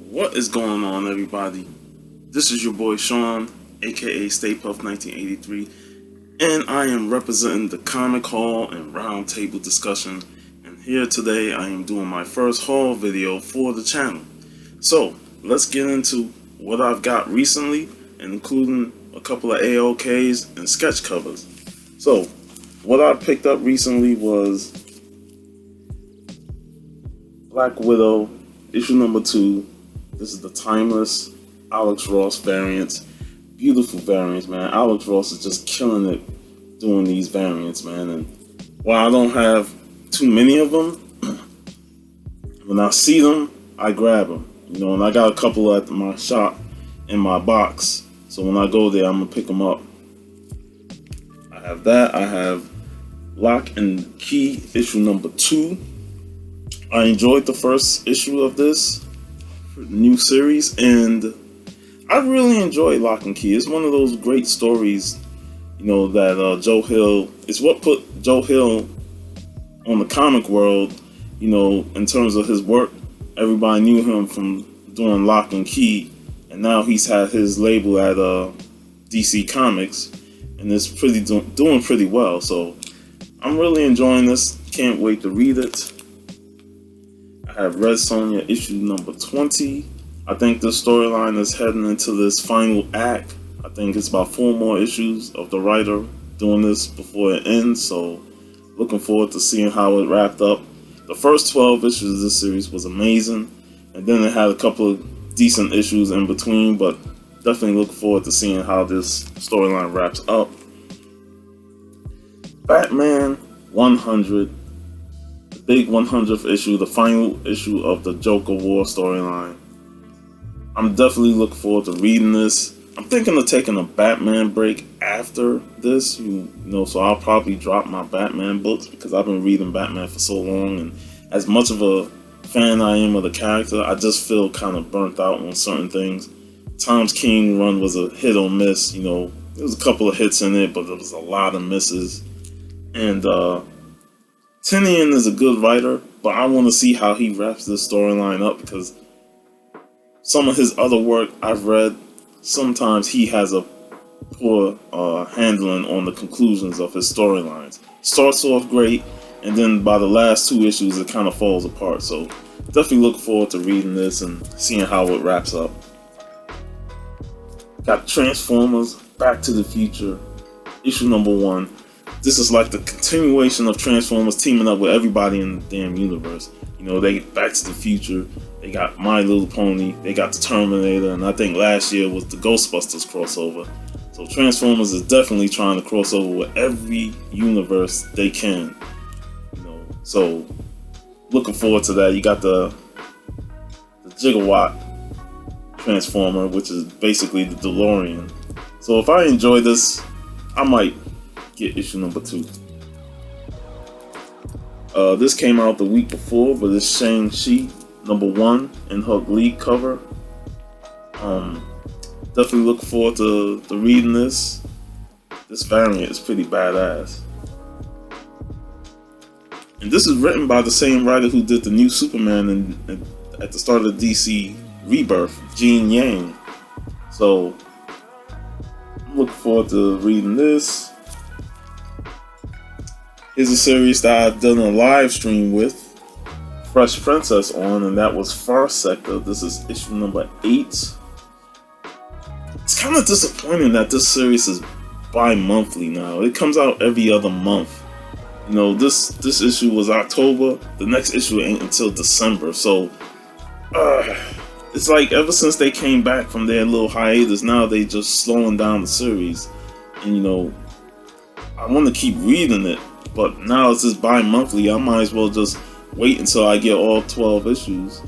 What is going on, everybody? This is your boy Sean, aka Stay Puff 1983, and I am representing the Comic Hall and Roundtable discussion. And here today, I am doing my first haul video for the channel. So let's get into what I've got recently, including a couple of AOKs and sketch covers. So, what I picked up recently was Black Widow, issue number 2. This is the timeless Alex Ross variants. Beautiful variants, man. Alex Ross is just killing it doing these variants, man. And while I don't have too many of them, when I see them, I grab them. You know, and I got a couple at my shop in my box. So when I go there, I'm going to pick them up. I have that. I have Lock and Key, issue number 2. I enjoyed the first issue of this new series, and I really enjoy Lock and Key. It's one of those great stories, you know, that Joe Hill, it's what put Joe Hill on the comic world, you know, in terms of his work. Everybody knew him from doing Lock and Key, and now he's had his label at DC Comics, and it's doing pretty well. So I'm really enjoying this. Can't wait to read it. I have Red Sonja issue number 20. I think this storyline is heading into this final act. I think it's about 4 more issues of the writer doing this before it ends. So looking forward to seeing how it wrapped up. The first 12 issues of this series was amazing. And then it had a couple of decent issues in between. But definitely look forward to seeing how this storyline wraps up. Batman 100. Big 100th issue, the final issue of the Joker War storyline. I'm definitely looking forward to reading this. I'm thinking of taking a Batman break after this, you know, so I'll probably drop my Batman books because I've been reading Batman for so long, and as much of a fan I am of the character, I just feel kind of burnt out on certain things. Tom's King run was a hit or miss, you know, there was a couple of hits in it, but there was a lot of misses. And Tynion is a good writer, but I want to see how he wraps this storyline up, because some of his other work I've read, sometimes he has a poor handling on the conclusions of his storylines. Starts off great, and then by the last 2 issues it kind of falls apart. So definitely look forward to reading this and seeing how it wraps up. Got Transformers Back to the Future, issue number 1. This is like the continuation of Transformers teaming up with everybody in the damn universe. You know, they get Back to the Future, they got My Little Pony, they got the Terminator, and I think last year was the Ghostbusters crossover. So Transformers is definitely trying to cross over with every universe they can. You know, so looking forward to that. You got the Gigawatt Transformer, which is basically the DeLorean. So if I enjoy this, I might get issue number 2. This came out the week before, but it's Shang-Chi number 1 in her League cover. Definitely look forward to reading this. This variant is pretty badass. And this is written by the same writer who did the new Superman at the start of DC Rebirth, Gene Yang. So I'm looking forward to reading this. Here's a series that I've done a live stream with Fresh Princess on, and that was Far Sector. This is issue number 8. It's kind of disappointing that this series is bi-monthly now. It comes out every other month. You know, this issue was October. The next issue ain't until December. So it's like ever since they came back from their little hiatus, now they just slowing down the series. And you know, I want to keep reading it, but now it's just bi-monthly. I might as well just wait until I get all 12 issues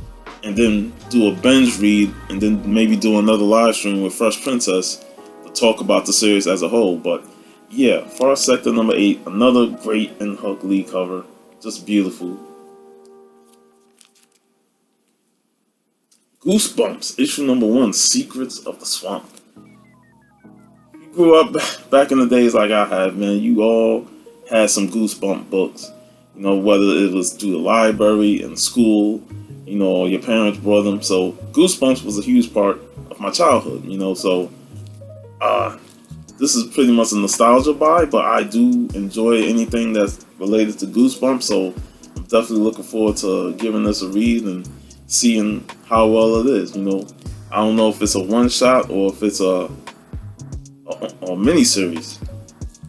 and then do a binge read, and then maybe do another live stream with Fresh Princess to talk about the series as a whole. But yeah, Far Sector number 8, another great and Hulk Lee cover. Just beautiful. Goosebumps, issue number 1, Secrets of the Swamp. You grew up back in the days like I have, man. You all had some Goosebump books. You know, whether it was through the library and school, or your parents brought them. So Goosebumps was a huge part of my childhood, So uh, this is pretty much a nostalgia buy, but I do enjoy anything that's related to Goosebumps. So I'm definitely looking forward to giving this a read and seeing how well it is. I don't know if it's a one shot or if it's a mini series,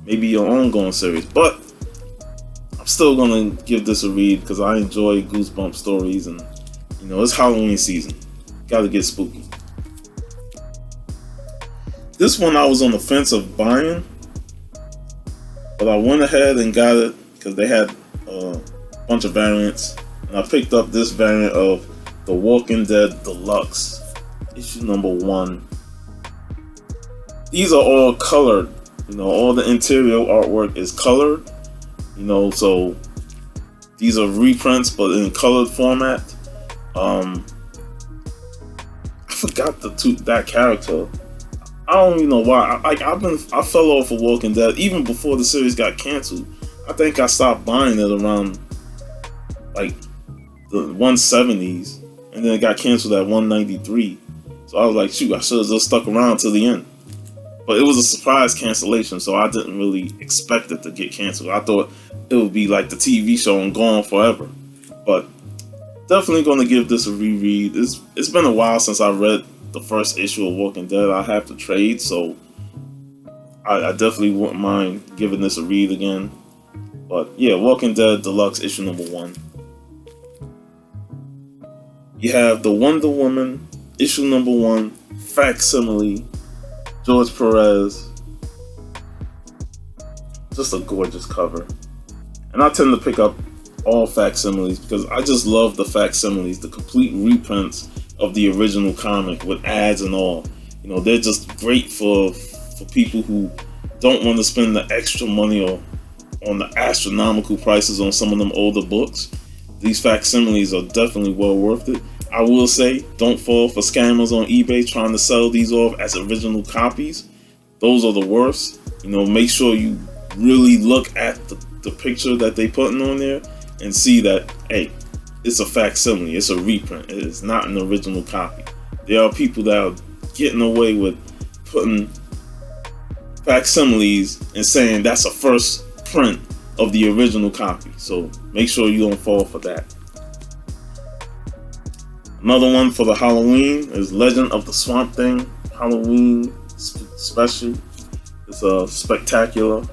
maybe an ongoing series, but I'm still gonna give this a read because I enjoy Goosebumps stories, and it's Halloween season. Gotta get spooky. This one I was on the fence of buying, but I went ahead and got it because they had a bunch of variants, and I picked up this variant of The Walking Dead Deluxe, issue number 1. These are all colored. All the interior artwork is colored. So these are reprints, but in colored format. I forgot that character. I don't even know why. I fell off of Walking Dead even before the series got canceled. I think I stopped buying it around like the 170s, and then it got canceled at 193. So I was like, shoot, I should have just stuck around till the end. But it was a surprise cancellation, so I didn't really expect it to get canceled. I thought it would be like the TV show and gone forever. But definitely going to give this a reread. It's been a while since I read the first issue of Walking Dead. I have to trade, so I definitely wouldn't mind giving this a read again. But yeah, Walking Dead Deluxe issue number 1. You have the Wonder Woman issue number 1 facsimile, George Perez. Just a gorgeous cover. And I tend to pick up all facsimiles because I just love the facsimiles, the complete reprints of the original comic with ads and all. They're just great for people who don't want to spend the extra money or on the astronomical prices on some of them older books. These facsimiles are definitely well worth it. I will say, don't fall for scammers on eBay trying to sell these off as original copies. Those are the worst. Make sure you really look at the picture that they putting on there and see that, hey, it's a facsimile, it's a reprint, it is not an original copy. There are people that are getting away with putting facsimiles and saying that's a first print of the original copy. So make sure you don't fall for that. Another one for the Halloween is Legend of the Swamp Thing Halloween special. It's a spectacular.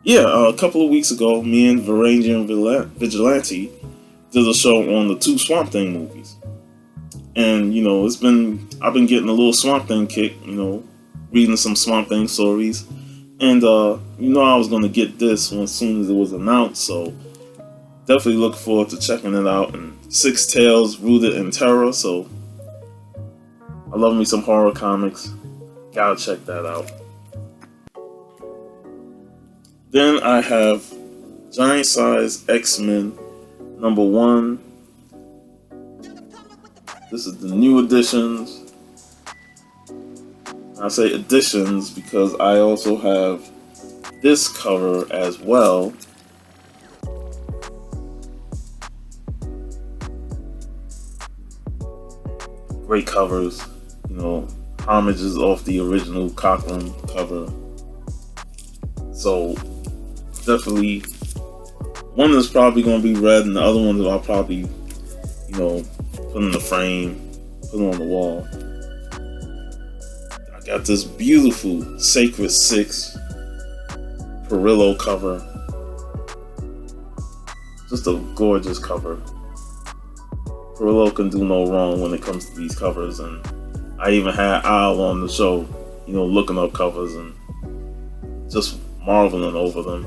Yeah, a couple of weeks ago, me and Varangian Vigilante did a show on the 2 Swamp Thing movies. And, I've been getting a little Swamp Thing kick, reading some Swamp Thing stories. And, I was going to get this one as soon as it was announced, so definitely look forward to checking it out. And 6 Tales Rooted in Terror, so I love me some horror comics. Gotta check that out. Then I have Giant Size X-Men number 1. This is the new editions. I say editions because I also have this cover as well. Great covers, homages off the original Cockrum cover. So definitely, one is probably going to be red, and the other one I'll probably, put in the frame, put on the wall. I got this beautiful Sacred 6 Perillo cover. Just a gorgeous cover. Perillo can do no wrong when it comes to these covers, and I even had Al on the show, looking up covers and just marveling over them.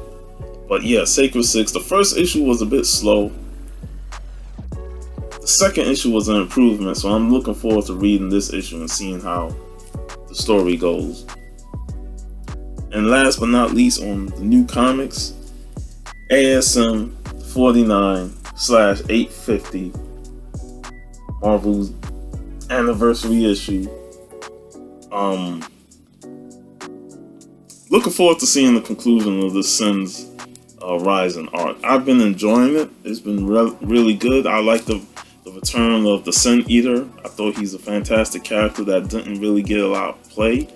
But yeah, Sacred 6, the first issue was a bit slow. The second issue was an improvement, so I'm looking forward to reading this issue and seeing how the story goes. And last but not least, on the new comics, ASM 49/850, Marvel's anniversary issue. Looking forward to seeing the conclusion of the Sins Rising arc. I've been enjoying it. It's been really good. I like the return of the Sin Eater. I thought he's a fantastic character that didn't really get a lot of play.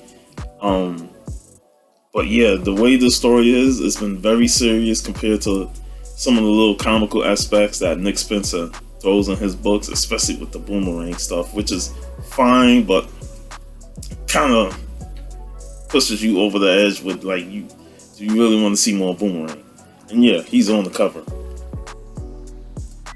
But yeah, the way the story is, it's been very serious compared to some of the little comical aspects that Nick Spencer throws in his books, especially with the Boomerang stuff, which is fine, but kind of pushes you over the edge with like, do you really want to see more Boomerang? And yeah, he's on the cover.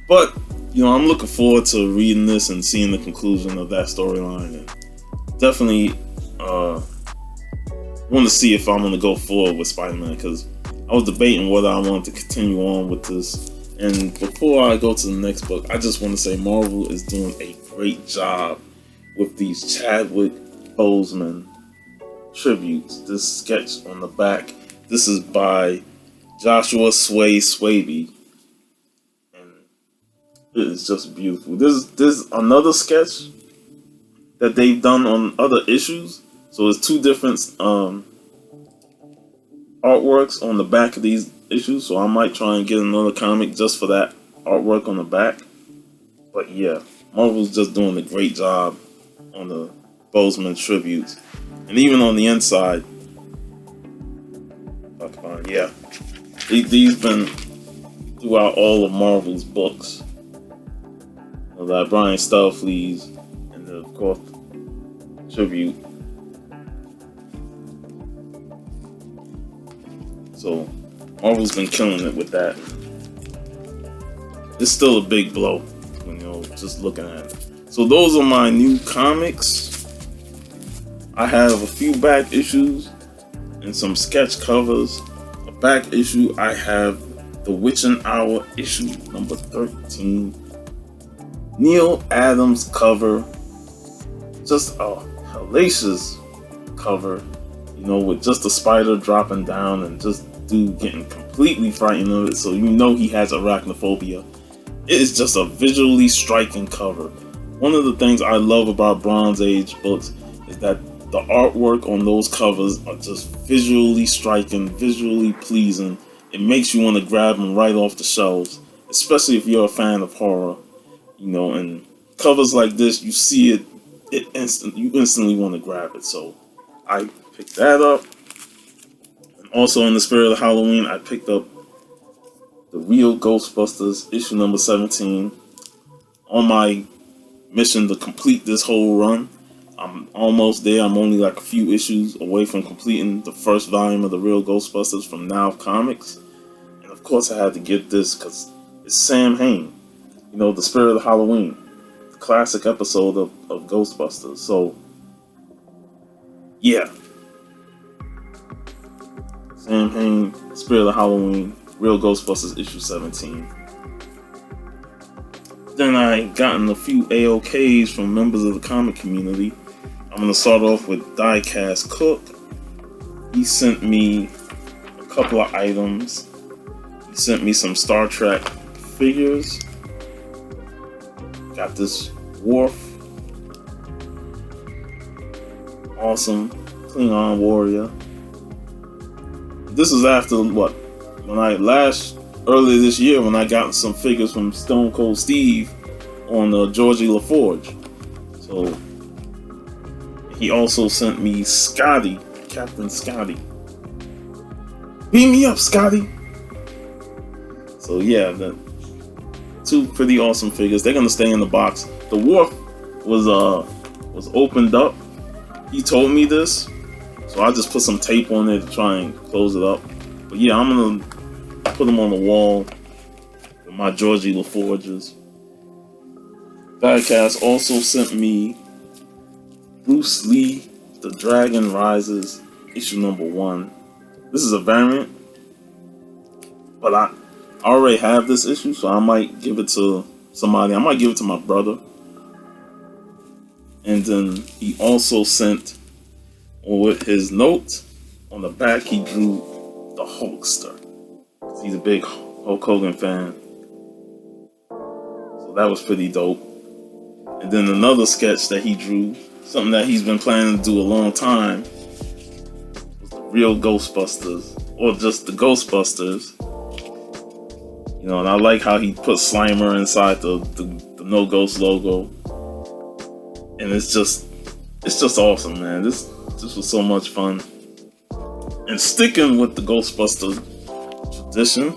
But I'm looking forward to reading this and seeing the conclusion of that storyline, and definitely want to see if I'm going to go forward with Spider-Man, because I was debating whether I wanted to continue on with this. And before I go to the next book, I just want to say Marvel is doing a great job with these Chadwick Boseman tributes. This sketch on the back, this is by Joshua Sway Swaby, and it is just beautiful. There's another sketch that they've done on other issues, so it's two different artworks on the back of these issues. So I might try and get another comic just for that artwork on the back. But yeah, Marvel's just doing a great job on the Boseman tributes, and even on the inside. Yeah, these been throughout all of Marvel's books. That Brian Stelfleet's, and the, of course, tribute. So Marvel's been killing it with that. It's still a big blow when just looking at it. So those are my new comics. I have a few back issues and some sketch covers. A back issue, I have The Witching Hour issue number 13. Neil Adams cover. Just a hellacious cover, with just a spider dropping down and just dude getting completely frightened of it, so he has arachnophobia. It is just a visually striking cover. One of the things I love about Bronze Age books is that the artwork on those covers are just visually striking, visually pleasing. It makes you want to grab them right off the shelves, especially if you're a fan of horror. And covers like this, you see it, you instantly want to grab it. So I picked that up. And also, in the spirit of Halloween, I picked up The Real Ghostbusters issue number 17. On my mission to complete this whole run, I'm almost there. I'm only like a few issues away from completing the first volume of The Real Ghostbusters from Now Comics. And of course, I had to get this because it's Sam Hain. The spirit of Halloween, the classic episode of Ghostbusters. So, yeah. Sam Hain, Spirit of Halloween, Real Ghostbusters issue 17. Then I gotten a few AOKs from members of the comic community. I'm going to start off with Diecast Cook. He sent me a couple of items. He sent me some Star Trek figures. Got this Worf. Awesome Klingon warrior. This is after earlier this year when I got some figures from Stone Cold Steve on Georgie LaForge. So he also sent me Scotty, Captain Scotty. Beam me up, Scotty. So yeah, the two pretty awesome figures. They're gonna stay in the box. The Worf was opened up. He told me this, so I just put some tape on it to try and close it up. But yeah, I'm gonna put them on the wall with my Georgie LaForges. Diecast also sent me Bruce Lee, The Dragon Rises, issue number 1. This is a variant, but I already have this issue, so I might give it to somebody. I might give it to my brother. And then he also sent, with his note on the back, he drew the Hulkster. He's a big Hulk Hogan fan. So that was pretty dope. And then another sketch that he drew, something that he's been planning to do a long time, was The Real Ghostbusters, or just the Ghostbusters, and I like how he put Slimer inside the No Ghost logo, and it's just awesome, man. This was so much fun. And sticking with the Ghostbuster tradition,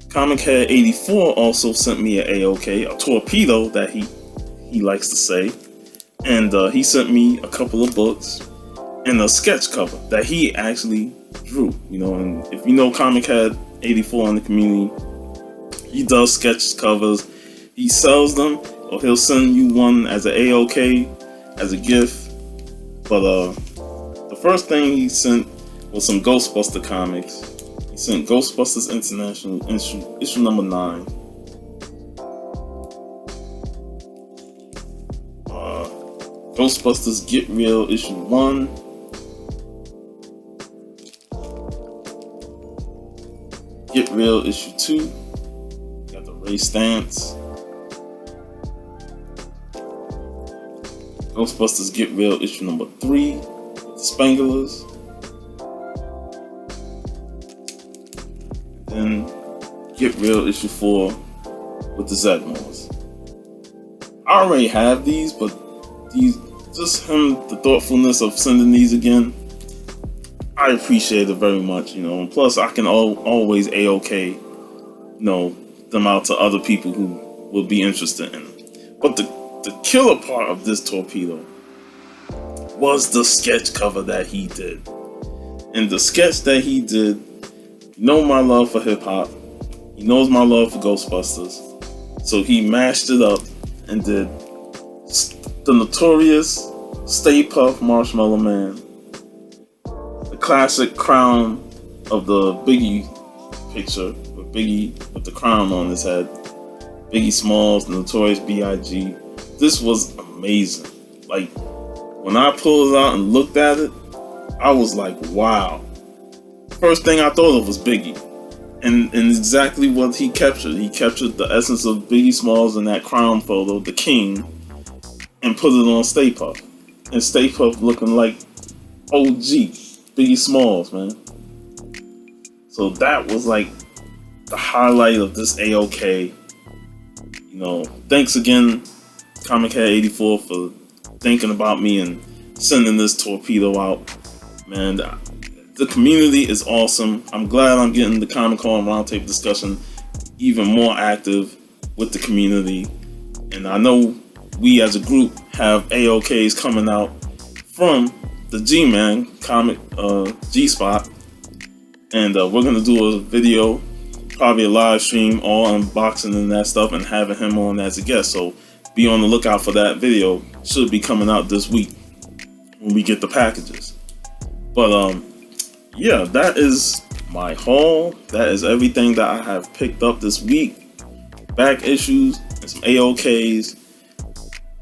Comic Head 84 also sent me a torpedo that he likes to say, and he sent me a couple of books and a sketch cover that he actually drew. And if you know Comic Head 84 in the community, he does sketch covers. He sells them, or he'll send you one as an AOK, as a gift. But the first thing he sent was some Ghostbuster comics. He sent Ghostbusters International issue number 9. Ghostbusters Get Real issue 1. Get Real issue 2. Got the Ray Stantz. Ghostbusters Get Real issue number 3 with the Spanglers. Then Get Real issue 4 with the Zedmores. I already have these, but just the thoughtfulness of sending these again, I appreciate it very much, and plus I can always AOK, them out to other people who will be interested in it. But the killer part of this torpedo was the sketch cover that he did. And the sketch that he did, my love for hip hop, he knows my love for Ghostbusters, so he mashed it up and did the notorious Stay Puft Marshmallow Man, the classic crown of the Biggie picture, with Biggie with the crown on his head, Biggie Smalls, the Notorious B.I.G. This was amazing. Like, when I pulled it out and looked at it, I was like, wow. First thing I thought of was Biggie. And exactly what he captured. He captured the essence of Biggie Smalls in that crown photo, the king, and put it on Stay Puft. And Stay Puft looking like OG Biggie Smalls, man. So that was like the highlight of this AOK. Thanks again, Comic Head 84, for thinking about me and sending this torpedo out. Man, the community is awesome. I'm glad I'm getting the Comic-Con Roundtable discussion even more active with the community. And I know we as a group have AOKs coming out from the G-Man comic, G-Spot. And we're going to do a video, probably a live stream, all unboxing and that stuff, and having him on as a guest. So be on the lookout for that video. Should be coming out this week when we get the packages. But yeah, that is my haul. That is everything that I have picked up this week. Back issues and some AOKs.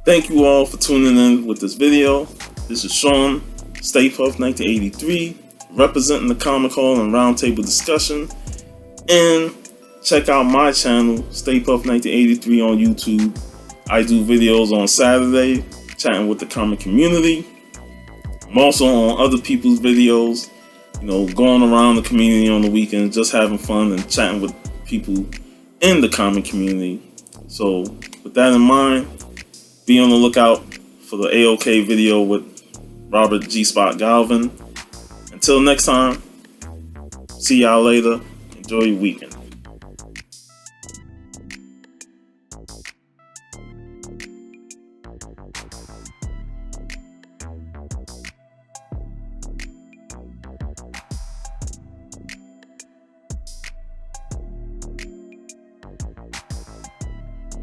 Thank you all for tuning in with this video. This is Sean, Stay Puft 1983, representing the Comic-Con and Roundtable discussion. And check out my channel, Stay Puft 1983 on YouTube. I do videos on Saturday, chatting with the comic community. I'm also on other people's videos, going around the community on the weekend, just having fun and chatting with people in the comic community. So with that in mind, be on the lookout for the AOK video with Robert G. Spot Galvin. Until next time, see y'all later. Enjoy your weekend.